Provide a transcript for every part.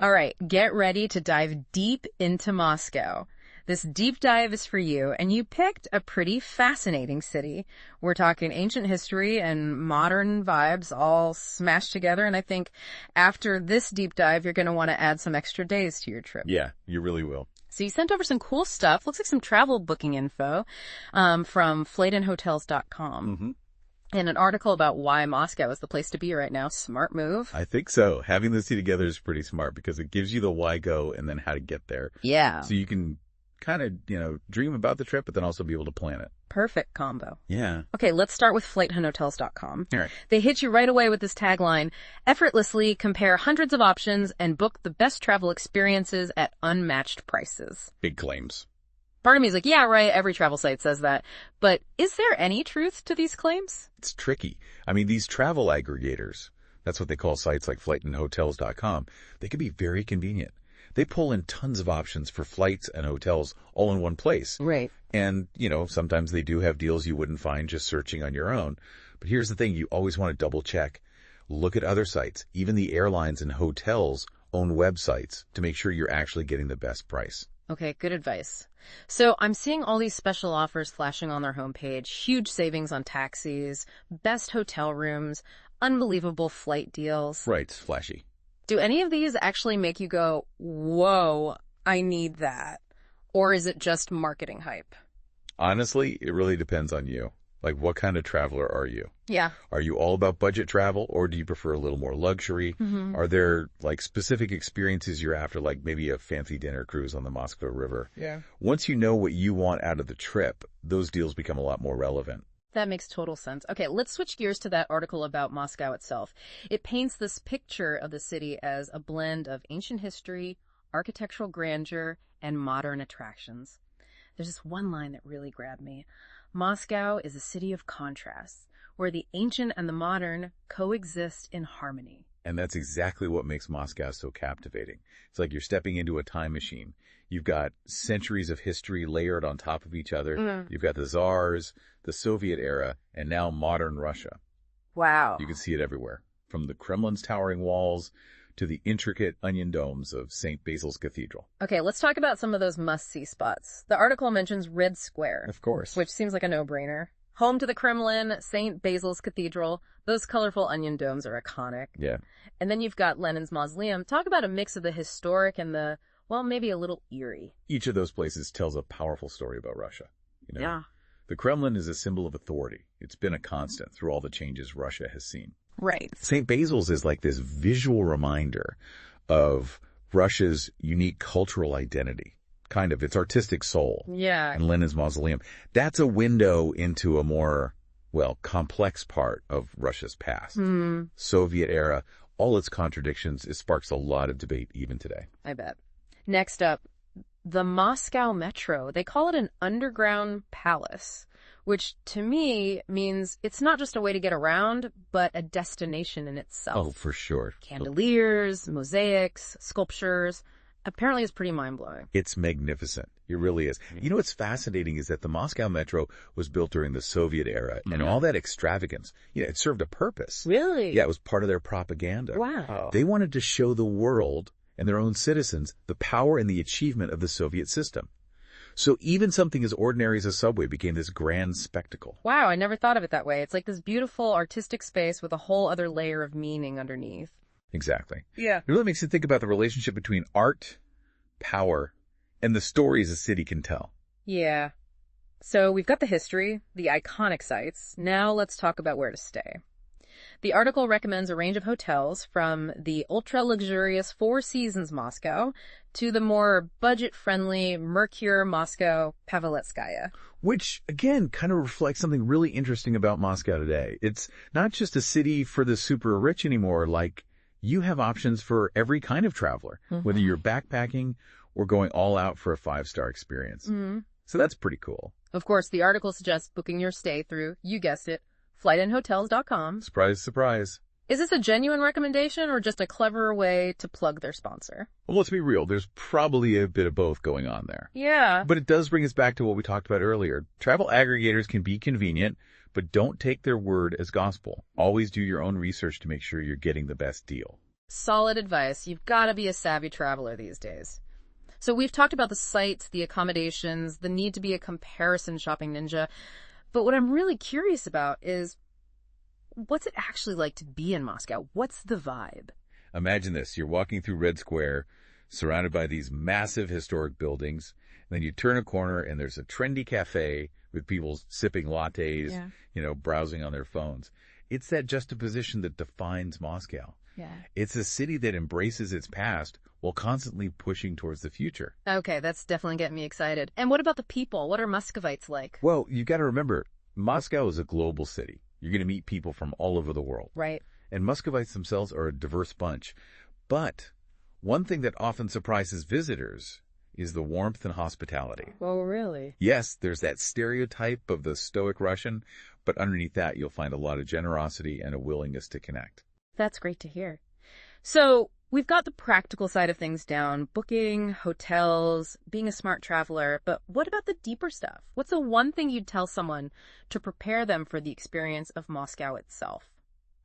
All right, get ready to dive deep into Moscow. This deep dive is for you, and you picked a pretty fascinating city. We're talking ancient history and modern vibes all smashed together, and I think after this deep dive, you're going to want to add some extra days to your trip. Yeah, you really will. So you sent over some cool stuff. Looks like some travel booking info from FlightNHotels.com. Mm-hmm. And an article about why Moscow is the place to be right now. Smart move. I think so. Having the two together is pretty smart because it gives you the why go and then how to get there. Yeah. So you can kind of, dream about the trip, but then also be able to plan it. Perfect combo. Yeah. Okay, let's start with FlightNHotels.com. All right. They hit you right away with this tagline: effortlessly compare hundreds of options and book the best travel experiences at unmatched prices. Big claims. Part of me is like, yeah, right, every travel site says that. But is there any truth to these claims? It's tricky. I mean, these travel aggregators, that's what they call sites like FlightNHotels.com, they can be very convenient. They pull in tons of options for flights and hotels all in one place. Right. And, sometimes they do have deals you wouldn't find just searching on your own. But here's the thing, you always want to double check. Look at other sites. Even the airlines and hotels own websites to make sure you're actually getting the best price. Okay, good advice. So I'm seeing all these special offers flashing on their homepage, huge savings on taxis, best hotel rooms, unbelievable flight deals. Right, it's flashy. Do any of these actually make you go, whoa, I need that? Or is it just marketing hype? Honestly, it really depends on you. Like, what kind of traveler are you? Yeah. Are you all about budget travel, or do you prefer a little more luxury? Mm-hmm. Are there, specific experiences you're after, like maybe a fancy dinner cruise on the Moscow River? Yeah. Once you know what you want out of the trip, those deals become a lot more relevant. That makes total sense. Okay, let's switch gears to that article about Moscow itself. It paints this picture of the city as a blend of ancient history, architectural grandeur, and modern attractions. There's this one line that really grabbed me. Moscow is a city of contrasts, where the ancient and the modern coexist in harmony. And that's exactly what makes Moscow so captivating. It's like you're stepping into a time machine. You've got centuries of history layered on top of each other. Mm. You've got the czars, the Soviet era, and now modern Russia. Wow. You can see it everywhere, from the Kremlin's towering walls to the intricate onion domes of St. Basil's Cathedral. Okay, let's talk about some of those must-see spots. The article mentions Red Square. Of course. Which seems like a no-brainer. Home to the Kremlin, St. Basil's Cathedral. Those colorful onion domes are iconic. Yeah. And then you've got Lenin's Mausoleum. Talk about a mix of the historic and the, well, maybe a little eerie. Each of those places tells a powerful story about Russia. Yeah. The Kremlin is a symbol of authority. It's been a constant through all the changes Russia has seen. Right. St. Basil's is like this visual reminder of Russia's unique cultural identity. Kind of, its artistic soul. Yeah. And Lenin's Mausoleum. That's a window into a more, complex part of Russia's past. Mm. Soviet era, all its contradictions, it sparks a lot of debate even today. I bet. Next up, the Moscow Metro. They call it an underground palace, which to me means it's not just a way to get around, but a destination in itself. Oh, for sure. Chandeliers, mosaics, sculptures. Apparently it's pretty mind-blowing. It's magnificent. It really is. You know what's fascinating is that the Moscow Metro was built during the Soviet era, and all that extravagance, it served a purpose. Really? Yeah, it was part of their propaganda. Wow. They wanted to show the world and their own citizens the power and the achievement of the Soviet system. So even something as ordinary as a subway became this grand spectacle. Wow, I never thought of it that way. It's like this beautiful artistic space with a whole other layer of meaning underneath. Exactly. Yeah. It really makes you think about the relationship between art, power, and the stories a city can tell. Yeah. So we've got the history, the iconic sites. Now let's talk about where to stay. The article recommends a range of hotels from the ultra-luxurious Four Seasons Moscow to the more budget-friendly Mercure Moscow Paveletskaya. Which, again, kind of reflects something really interesting about Moscow today. It's not just a city for the super rich anymore. You have options for every kind of traveler, whether you're backpacking or going all out for a 5-star experience. Mm-hmm. So that's pretty cool. Of course, the article suggests booking your stay through, you guessed it, FlightNHotels.com. Surprise, surprise. Is this a genuine recommendation or just a clever way to plug their sponsor? Well, let's be real. There's probably a bit of both going on there. Yeah. But it does bring us back to what we talked about earlier. Travel aggregators can be convenient, but don't take their word as gospel. Always do your own research to make sure you're getting the best deal. Solid advice. You've got to be a savvy traveler these days. So we've talked about the sites, the accommodations, the need to be a comparison shopping ninja. But what I'm really curious about is, what's it actually like to be in Moscow? What's the vibe? Imagine this. You're walking through Red Square, surrounded by these massive historic buildings. And then you turn a corner and there's a trendy cafe with people sipping lattes, browsing on their phones. It's that juxtaposition that defines Moscow. Yeah. It's a city that embraces its past while constantly pushing towards the future. Okay, that's definitely getting me excited. And what about the people? What are Muscovites like? Well, you got to remember, Moscow is a global city. You're going to meet people from all over the world. Right. And Muscovites themselves are a diverse bunch. But one thing that often surprises visitors is the warmth and hospitality. Oh, really? Yes, there's that stereotype of the stoic Russian, but underneath that you'll find a lot of generosity and a willingness to connect. That's great to hear. So we've got the practical side of things down, booking, hotels, being a smart traveler, but what about the deeper stuff? What's the one thing you'd tell someone to prepare them for the experience of Moscow itself?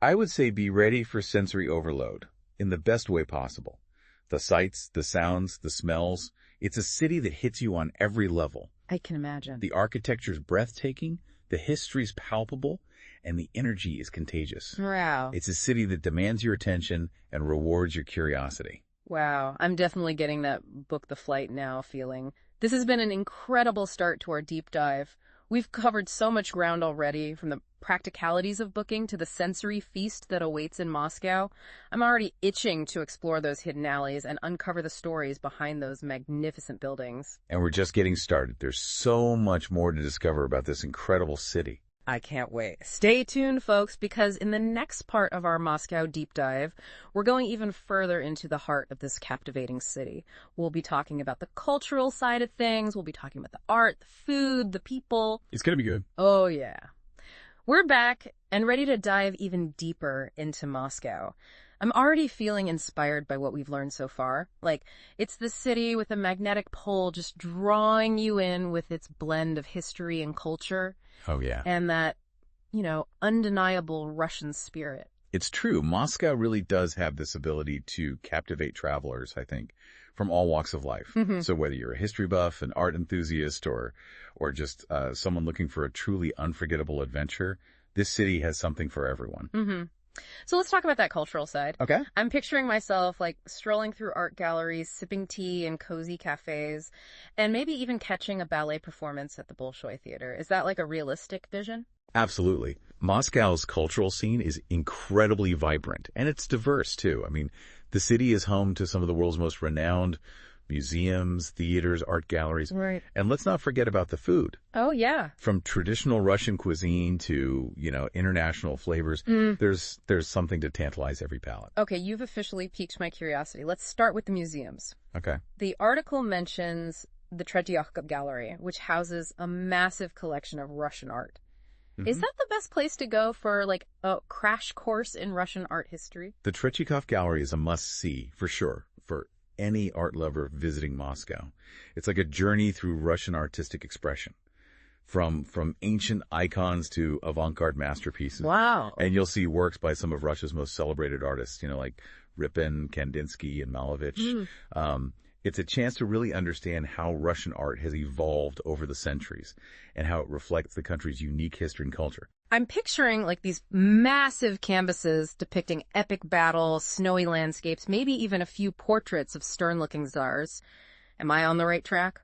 I would say be ready for sensory overload in the best way possible. The sights, the sounds, the smells. It's a city that hits you on every level. I can imagine. The architecture's breathtaking, the history's palpable, and the energy is contagious. Wow. It's a city that demands your attention and rewards your curiosity. Wow. I'm definitely getting that book the flight now feeling. This has been an incredible start to our deep dive. We've covered so much ground already, from the practicalities of booking to the sensory feast that awaits in Moscow. I'm already itching to explore those hidden alleys and uncover the stories behind those magnificent buildings. And we're just getting started. There's so much more to discover about this incredible city. I can't wait. Stay tuned, folks, because in the next part of our Moscow deep dive, we're going even further into the heart of this captivating city. We'll be talking about the cultural side of things. We'll be talking about the art, the food, the people. It's going to be good. Oh, yeah. We're back and ready to dive even deeper into Moscow. I'm already feeling inspired by what we've learned so far. Like, it's the city with a magnetic pull just drawing you in with its blend of history and culture. Oh, yeah. And that, undeniable Russian spirit. It's true. Moscow really does have this ability to captivate travelers, I think, from all walks of life. Mm-hmm. So whether you're a history buff, an art enthusiast, or just someone looking for a truly unforgettable adventure, this city has something for everyone. Mm-hmm. So let's talk about that cultural side. Okay. I'm picturing myself strolling through art galleries, sipping tea in cozy cafes, and maybe even catching a ballet performance at the Bolshoi Theater. Is that a realistic vision? Absolutely. Moscow's cultural scene is incredibly vibrant, and it's diverse, too. I mean, the city is home to some of the world's most renowned museums, theaters, art galleries. Right. And let's not forget about the food. Oh, yeah. From traditional Russian cuisine to, international flavors, there's something to tantalize every palate. Okay, you've officially piqued my curiosity. Let's start with the museums. Okay. The article mentions the Tretyakov Gallery, which houses a massive collection of Russian art. Mm-hmm. Is that the best place to go for a crash course in Russian art history? The Tretyakov Gallery is a must-see, for sure, for any art lover visiting Moscow. It's like a journey through Russian artistic expression, from ancient icons to avant-garde masterpieces. Wow. And you'll see works by some of Russia's most celebrated artists, like Ripin, Kandinsky, and Malevich. It's a chance to really understand how Russian art has evolved over the centuries and how it reflects the country's unique history and culture. I'm picturing these massive canvases depicting epic battles, snowy landscapes, maybe even a few portraits of stern-looking czars. Am I on the right track?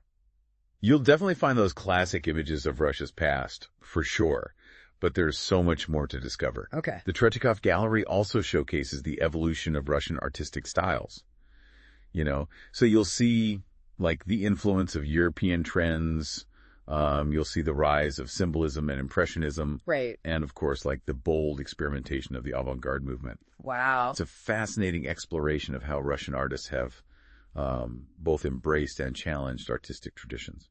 You'll definitely find those classic images of Russia's past, for sure. But there's so much more to discover. Okay. The Tretyakov Gallery also showcases the evolution of Russian artistic styles. So you'll see the influence of European trends. You'll see the rise of symbolism and impressionism. Right. And of course, the bold experimentation of the avant-garde movement. Wow. It's a fascinating exploration of how Russian artists have both embraced and challenged artistic traditions.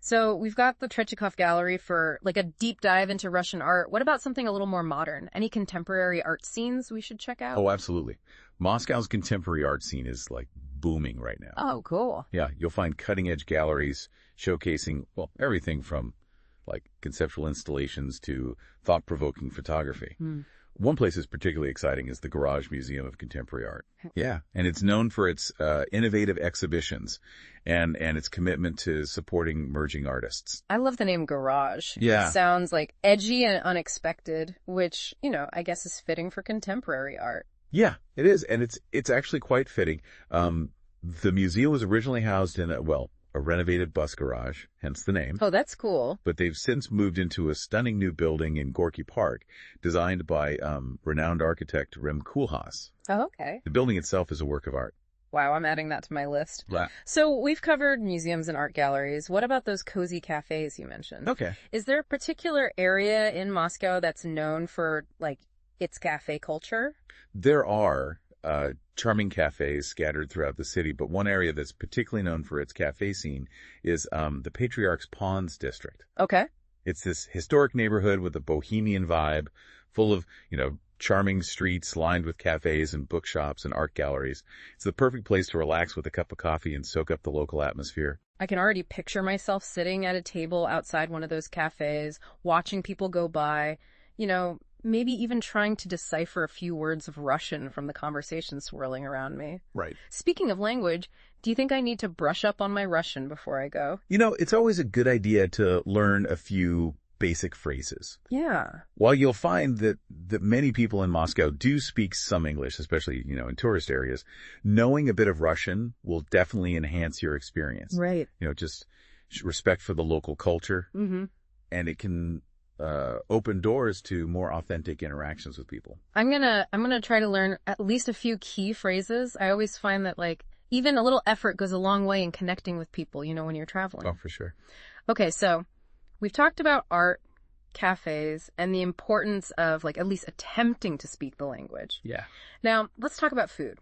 So we've got the Tretyakov Gallery for a deep dive into Russian art. What about something a little more modern? Any contemporary art scenes we should check out? Oh, absolutely. Moscow's contemporary art scene is booming right now. Oh, cool. Yeah, you'll find cutting-edge galleries showcasing, everything from conceptual installations to thought-provoking photography. One place that's particularly exciting is the Garage Museum of Contemporary Art. Yeah, and it's known for its innovative exhibitions and its commitment to supporting emerging artists. I love the name Garage. Yeah. It sounds like edgy and unexpected, which, I guess is fitting for contemporary art. Yeah, it is, and it's actually quite fitting. The museum was originally housed in a renovated bus garage, hence the name. Oh, that's cool. But they've since moved into a stunning new building in Gorky Park, designed by renowned architect Rem Koolhaas. Oh, okay. The building itself is a work of art. Wow, I'm adding that to my list. Wow. So we've covered museums and art galleries. What about those cozy cafes you mentioned? Okay. Is there a particular area in Moscow that's known for, its cafe culture? There are charming cafes scattered throughout the city, but one area that's particularly known for its cafe scene is the Patriarch's Ponds district. Okay. It's this historic neighborhood with a bohemian vibe, full of, charming streets lined with cafes and bookshops and art galleries. It's the perfect place to relax with a cup of coffee and soak up the local atmosphere. I can already picture myself sitting at a table outside one of those cafes, watching people go by, maybe even trying to decipher a few words of Russian from the conversation swirling around me. Right. Speaking of language, do you think I need to brush up on my Russian before I go? It's always a good idea to learn a few basic phrases. Yeah. While you'll find that many people in Moscow do speak some English, especially, in tourist areas, knowing a bit of Russian will definitely enhance your experience. Right. Just respect for the local culture. Mm-hmm. And it can open doors to more authentic interactions with people. I'm gonna try to learn at least a few key phrases. I always find that even a little effort goes a long way in connecting with people, when you're traveling. Oh, for sure. Okay, so we've talked about art, cafes, and the importance of at least attempting to speak the language. Yeah. Now, let's talk about food.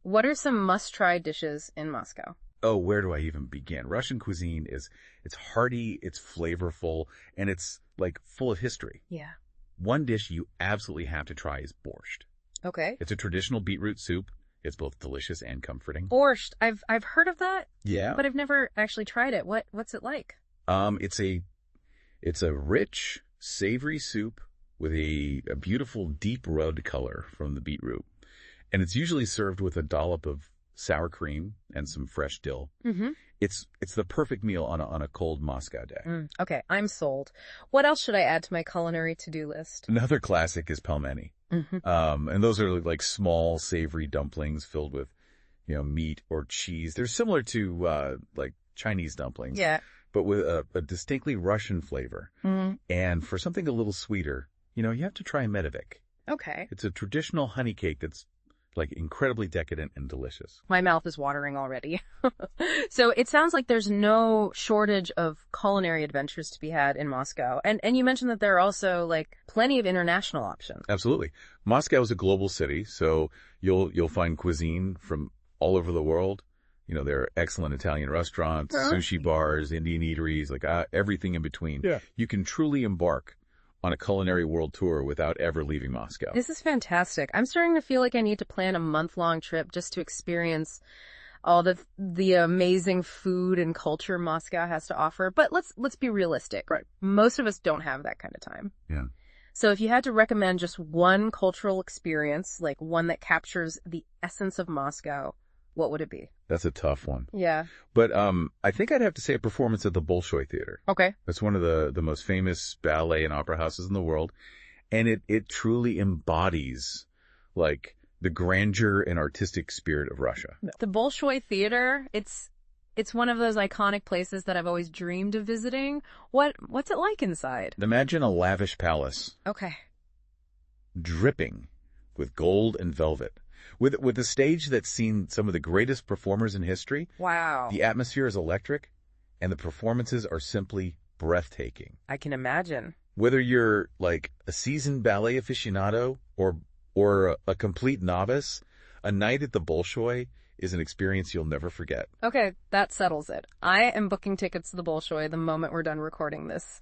What are some must-try dishes in Moscow? Oh, where do I even begin? Russian cuisine it's hearty, it's flavorful, and it's full of history. Yeah. One dish you absolutely have to try is borscht. Okay. It's a traditional beetroot soup. It's both delicious and comforting. Borscht. I've heard of that. Yeah. But I've never actually tried it. What's it like? It's a rich, savory soup with a beautiful deep red color from the beetroot. And it's usually served with a dollop of sour cream and some fresh dill. Mm-hmm. It's the perfect meal on a cold Moscow day. Okay, I'm sold. What else should I add to my culinary to-do list? Another classic is pelmeni. Mm-hmm. And those are small, savory dumplings filled with, meat or cheese. They're similar to Chinese dumplings. Yeah. But with a distinctly Russian flavor. Mm-hmm. And for something a little sweeter, you have to try medovik. Okay. It's a traditional honey cake that's incredibly decadent and delicious. My mouth is watering already. So it sounds like there's no shortage of culinary adventures to be had in Moscow. And you mentioned that there are also plenty of international options. Absolutely. Moscow is a global city, so you'll find cuisine from all over the world. There are excellent Italian restaurants, sushi bars, Indian eateries, everything in between. Yeah. You can truly embark on a culinary world tour without ever leaving Moscow. This is fantastic. I'm starting to feel like I need to plan a month-long trip just to experience all the amazing food and culture Moscow has to offer. But let's be realistic. Right. Most of us don't have that kind of time. Yeah. So if you had to recommend just one cultural experience, one that captures the essence of Moscow, what would it be? That's a tough one. Yeah. But I think I'd have to say a performance at the Bolshoi Theater. Okay. That's one of the most famous ballet and opera houses in the world. And it truly embodies the grandeur and artistic spirit of Russia. The Bolshoi Theater, it's one of those iconic places that I've always dreamed of visiting. What's it like inside? Imagine a lavish palace. Okay. Dripping with gold and velvet. With a stage that's seen some of the greatest performers in history. Wow. The atmosphere is electric, and the performances are simply breathtaking. I can imagine. Whether you're a seasoned ballet aficionado or a complete novice, a night at the Bolshoi is an experience you'll never forget. Okay, that settles it. I am booking tickets to the Bolshoi the moment we're done recording this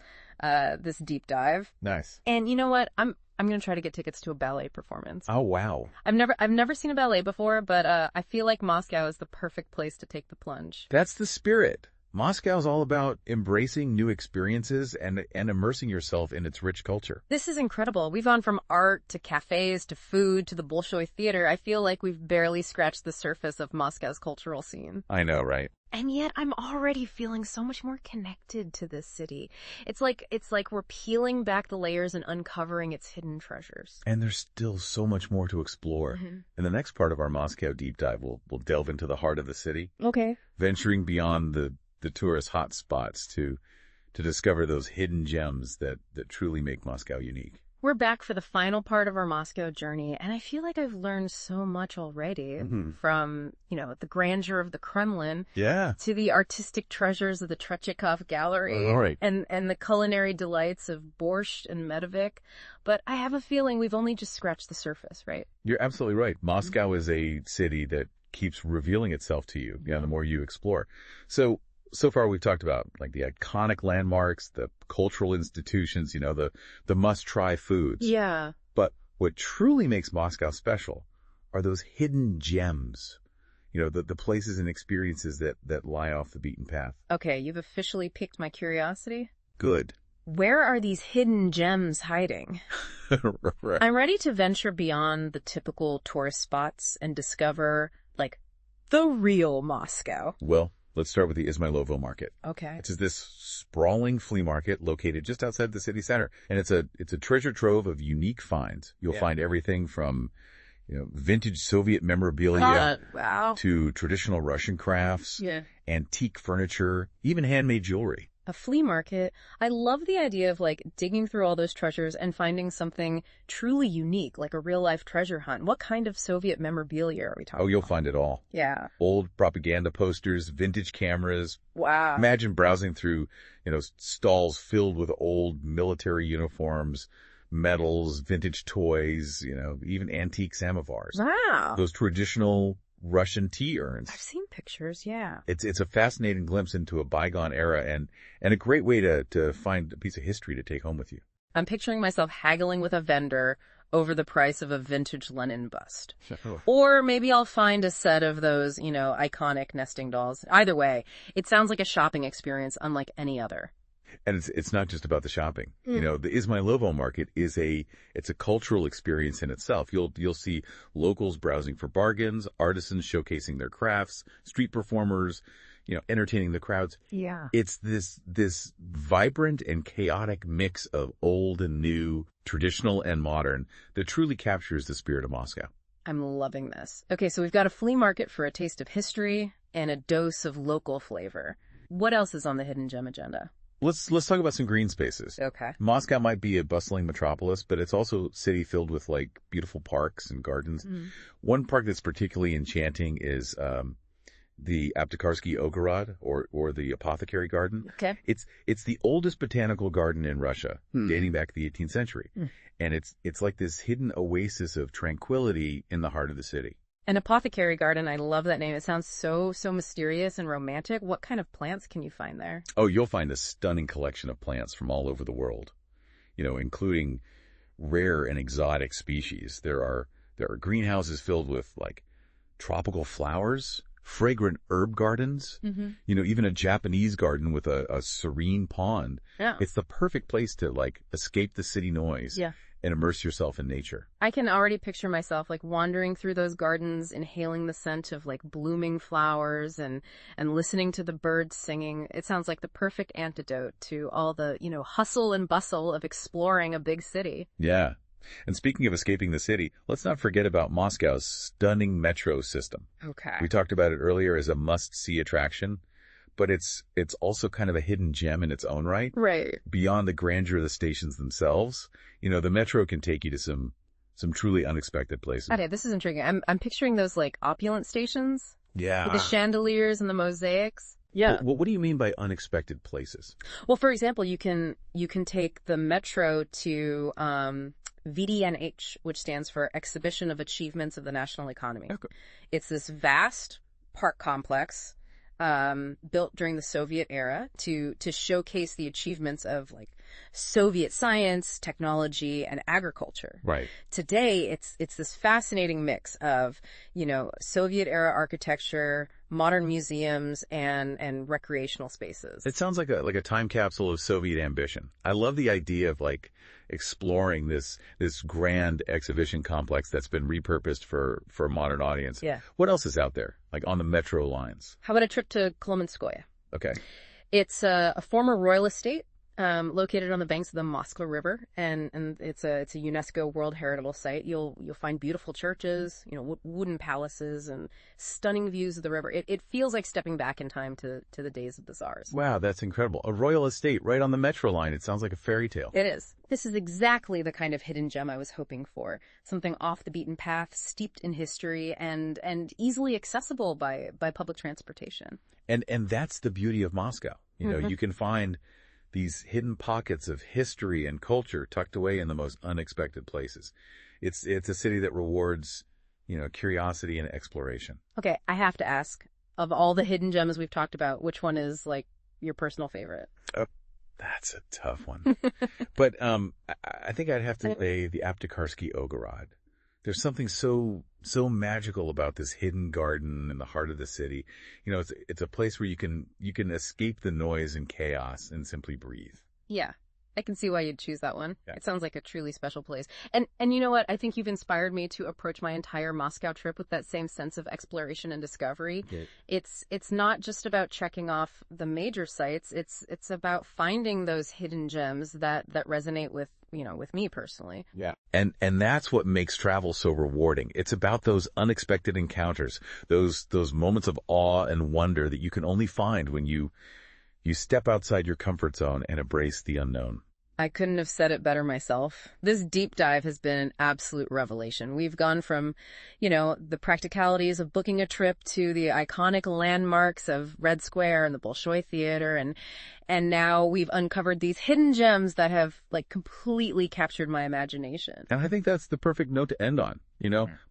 deep dive. Nice. And you know what? I'm going to try to get tickets to a ballet performance. Oh, wow. I've never seen a ballet before, but I feel like Moscow is the perfect place to take the plunge. That's the spirit. Moscow's all about embracing new experiences and immersing yourself in its rich culture. This is incredible. We've gone from art to cafes to food to the Bolshoi Theater. I feel like we've barely scratched the surface of Moscow's cultural scene. I know, right? And yet I'm already feeling so much more connected to this city. It's like we're peeling back the layers and uncovering its hidden treasures. And there's still so much more to explore. In the next part of our Moscow deep dive, we'll delve into the heart of the city. Okay. Venturing beyond the tourist hotspots to discover those hidden gems that truly make Moscow unique. We're back for the final part of our Moscow journey, and I feel like I've learned so much already from, the grandeur of the Kremlin to the artistic treasures of the Tretyakov Gallery All right. and the culinary delights of borscht and medovik. But I have a feeling we've only just scratched the surface, right? You're absolutely right. Moscow is a city that keeps revealing itself to you, the more you explore. So far we've talked about like the iconic landmarks, the cultural institutions, the must-try foods. Yeah. But what truly makes Moscow special are those hidden gems, the places and experiences that lie off the beaten path. Okay, you've officially piqued my curiosity. Good. Where are these hidden gems hiding? Right. I'm ready to venture beyond the typical tourist spots and discover, the real Moscow. Well, let's start with the Izmailovo market. Okay. It's this sprawling flea market located just outside the city center. And it's a treasure trove of unique finds. You'll find everything from, vintage Soviet memorabilia to traditional Russian crafts, antique furniture, even handmade jewelry. A flea market. I love the idea of digging through all those treasures and finding something truly unique, like a real life treasure hunt. What kind of Soviet memorabilia are we talking about? Oh, you'll find it all. Yeah. Old propaganda posters, vintage cameras. Wow. Imagine browsing through, stalls filled with old military uniforms, medals, vintage toys, even antique samovars. Wow. Those traditional Russian tea urns. I've seen pictures, yeah. It's a fascinating glimpse into a bygone era and a great way to find a piece of history to take home with you. I'm picturing myself haggling with a vendor over the price of a vintage Lenin bust. Or maybe I'll find a set of those, iconic nesting dolls. Either way, it sounds like a shopping experience unlike any other. And it's not just about the shopping. The Izmailovo market it's a cultural experience in itself. You'll see locals browsing for bargains, artisans showcasing their crafts, street performers, entertaining the crowds. Yeah. It's this vibrant and chaotic mix of old and new, traditional and modern that truly captures the spirit of Moscow. I'm loving this. Okay, so we've got a flea market for a taste of history and a dose of local flavor. What else is on the hidden gem agenda? Let's talk about some green spaces. Okay. Moscow might be a bustling metropolis, but it's also a city filled with beautiful parks and gardens. One park that's particularly enchanting is the Aptekarsky Ogorod or the Apothecary Garden. Okay. It's the oldest botanical garden in Russia, dating back to the 18th century. And it's like this hidden oasis of tranquility in the heart of the city. An apothecary garden, I love that name. It sounds so mysterious and romantic. What kind of plants can you find there? Oh, you'll find a stunning collection of plants from all over the world, including rare and exotic species. There are greenhouses filled with tropical flowers, fragrant herb gardens, even a Japanese garden with a serene pond. Yeah. It's the perfect place to escape the city noise. Yeah. And immerse yourself in nature. I can already picture myself wandering through those gardens, inhaling the scent of blooming flowers and listening to the birds singing. It sounds like the perfect antidote to all the, hustle and bustle of exploring a big city. Yeah. And speaking of escaping the city, let's not forget about Moscow's stunning metro system. Okay. We talked about it earlier as a must-see attraction, but it's also kind of a hidden gem in its own right. Right. Beyond the grandeur of the stations themselves, the metro can take you to some truly unexpected places. Okay, this is intriguing. I'm picturing those opulent stations. Yeah. With the chandeliers and the mosaics. Yeah. Well, what do you mean by unexpected places? Well, for example, you can take the metro to VDNH, which stands for Exhibition of Achievements of the National Economy. Okay. It's this vast park complex built during the Soviet era to showcase the achievements of Soviet science, technology, and agriculture. Right. Today, it's this fascinating mix of, Soviet-era architecture, modern museums, and recreational spaces. It sounds like a time capsule of Soviet ambition. I love the idea of exploring this grand exhibition complex that's been repurposed for a modern audience. Yeah. What else is out there, on the metro lines? How about a trip to Kolmenskoye? Okay. It's a former royal estate located on the banks of the Moskva River, and it's a UNESCO World Heritage Site. You'll find beautiful churches, wooden palaces, and stunning views of the river. It feels like stepping back in time to the days of the Tsars. Wow, that's incredible. A royal estate right on the metro line. It sounds like a fairy tale. It is. This is exactly the kind of hidden gem I was hoping for. Something off the beaten path, steeped in history, and easily accessible by public transportation. And that's the beauty of Moscow. You can find these hidden pockets of history and culture tucked away in the most unexpected places. It's a city that rewards, curiosity and exploration. Okay, I have to ask, of all the hidden gems we've talked about, which one is your personal favorite? That's a tough one. But I think I'd have to say the Aptekarsky Ogorod. There's something so magical about this hidden garden in the heart of the city. It's a place where you can escape the noise and chaos and simply breathe. Yeah, I can see why you'd choose that one. Yeah. It sounds like a truly special place. And you know what? I think you've inspired me to approach my entire Moscow trip with that same sense of exploration and discovery. Good. It's not just about checking off the major sites. It's about finding those hidden gems that resonate with me personally. Yeah. And that's what makes travel so rewarding. It's about those unexpected encounters, those moments of awe and wonder that you can only find when you step outside your comfort zone and embrace the unknown. I couldn't have said it better myself. This deep dive has been an absolute revelation. We've gone from, the practicalities of booking a trip to the iconic landmarks of Red Square and the Bolshoi Theater, and now we've uncovered these hidden gems that have completely captured my imagination. And I think that's the perfect note to end on.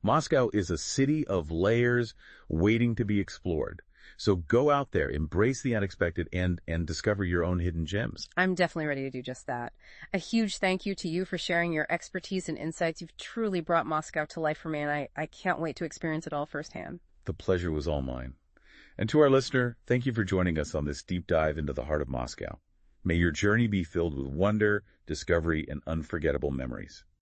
Moscow is a city of layers waiting to be explored. So go out there, embrace the unexpected, and discover your own hidden gems. I'm definitely ready to do just that. A huge thank you to you for sharing your expertise and insights. You've truly brought Moscow to life for me, and I can't wait to experience it all firsthand. The pleasure was all mine. And to our listener, thank you for joining us on this deep dive into the heart of Moscow. May your journey be filled with wonder, discovery, and unforgettable memories.